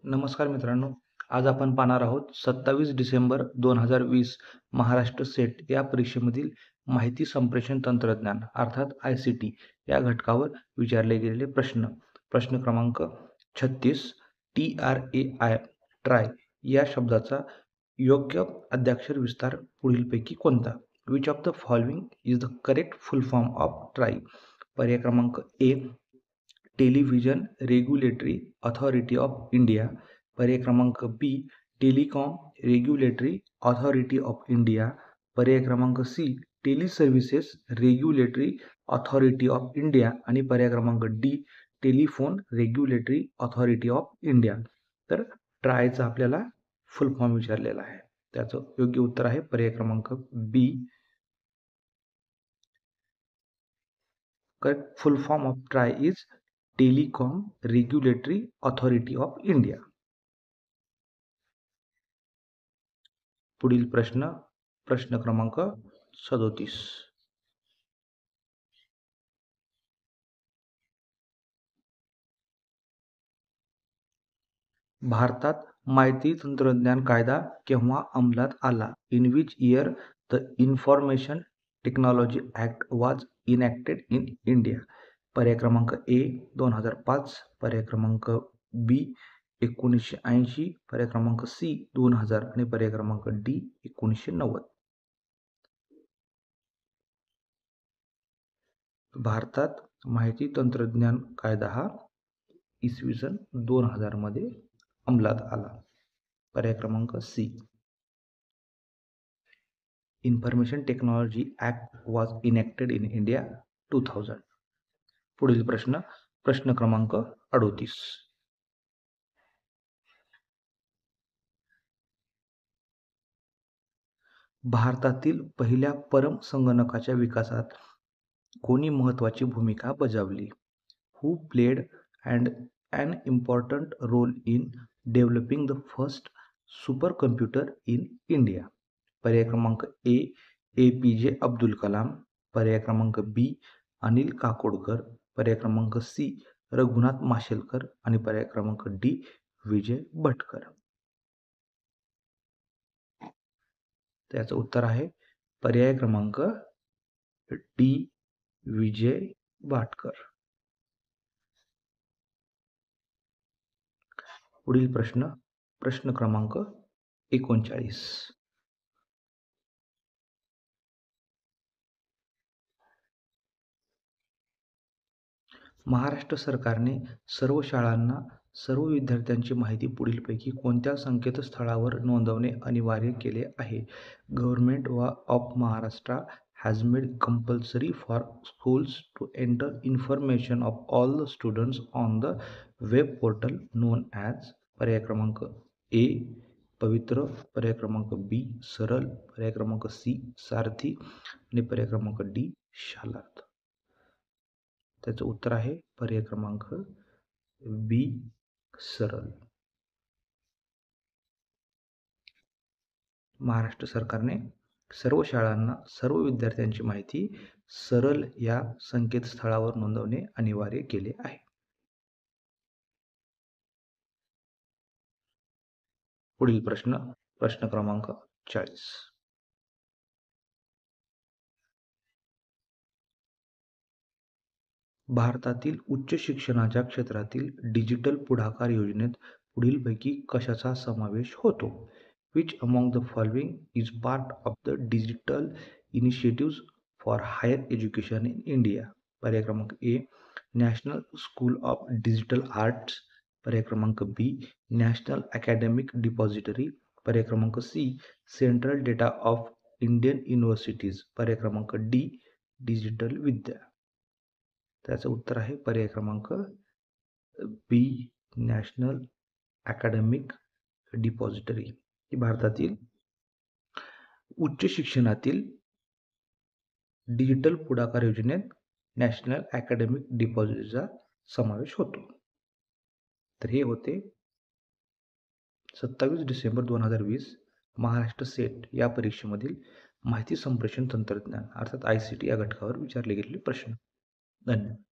नमस्कार मित्रांनो, आज आपण पाहणार आहोत 27 डिसेंबर 2020 महाराष्ट्र सेट या परीक्षेमधील माहिती संप्रेषण तंत्रज्ञान अर्थात ICT या घटकावर विचारले गेलेले प्रश्न. प्रश्न क्रमांक 36 TRAI ट्राय या शब्दाचा योग्य आद्याक्षर विस्तार पुढीलपैकी कोणता? Which of the following is the correct full form of TRAI? पर्याय क्रमांक A television regulatory authority of India, पर्याय क्रमांक B telecom regulatory authority of India, पर्याय क्रमांक C tele services regulatory authority of India आणि पर्याय क्रमांक D telephone regulatory authority of India. तर ट्रायचा आपल्याला फुल फॉर्म विचारलेला आहे, त्याचं योग्य उत्तर आहे पर्याय क्रमांक B. Correct full form of TRAI is telecom regulatory authority of India. पुढील प्रश्न क्रमांक 37. भारतात माहिती तंत्रज्ञान कायदा केव्हा अंमलात आला? In which year the information technology act was enacted in India? पर्याय क्रमांक ए 2005, पर्याय क्रमांक बी 1980, पर्याय क्रमांक सी 2000 आणि पर्याय क्रमांक डी 1990. भारतात माहिती तंत्रज्ञान कायदा हा इसवी सन 2000 मध्ये अंमलात आला. पर्याय क्रमांक C. Information technology act was enacted in India 2000. पुढील प्रश्न क्रमांक 38. भारतातील पहिल्या परम संगणकाच्या विकासात कोणी महत्त्वाची भूमिका बजावली? हू played an important role in developing the first supercomputer in India? पर्याय क्रमांक ए APJ अब्दुल कलाम, पर्याय क्रमांक बी अनिल काकोडकर, पर्याय क्रमांक सी रघुनाथ माशेलकर आणि पर्याय क्रमांक डी विजय भटकर. त्याचं उत्तर आहे पर्याय क्रमांक डी विजय भाटकर. पुढील प्रश्न क्रमांक 39. महाराष्ट्र सरकारने सर्व शाळांना सर्व विद्यार्थ्यांची माहिती पुढीलपैकी कोणत्या संकेतस्थळावर नोंदवणे अनिवार्य केले आहे? Government of Maharashtra has made compulsory for schools to enter information of all the students on the web portal known as पर्याय क्रमांक ए पवित्र, पर्याय क्रमांक बी सरल, पर्याय क्रमांक सी सारथी आणि पर्याय क्रमांक डी शालात. त्याचं उत्तर आहे पर्याय क्रमांक बी सरल. महाराष्ट्र सरकारने सर्व शाळांना सर्व विद्यार्थ्यांची माहिती सरल या संकेतस्थळावर नोंदवणे अनिवार्य केले आहे. पुढील प्रश्न क्रमांक 40. भारतातील उच्च शिक्षणाच्या क्षेत्रातील डिजिटल पुढाकार योजनेत पुढीलपैकी कशाचा समावेश होतो? Which among the following is part of the digital initiatives for higher education in India? पर्याय क्रमांक A national school of digital arts, पर्याय क्रमांक बी नॅशनल अकॅडमिक डिपॉझिटरी, पर्याय क्रमांक C central data of Indian universities, पर्याय क्रमांक D digital विद्या. त्याचं उत्तर आहे पर्याय क्रमांक बी नॅशनल अकॅडमिक डिपॉझिटरी. ही भारतातील उच्च शिक्षणातील डिजिटल पुढाकार योजनेत नॅशनल अकॅडमिक डिपॉझिटरीचा समावेश होतो. तर हे होते 27 डिसेंबर 2020 महाराष्ट्र सेट या परीक्षेमधील माहिती संप्रेषण तंत्रज्ञान अर्थात ICT या घटकावर विचारले गेलेले प्रश्न. धन्यवाद.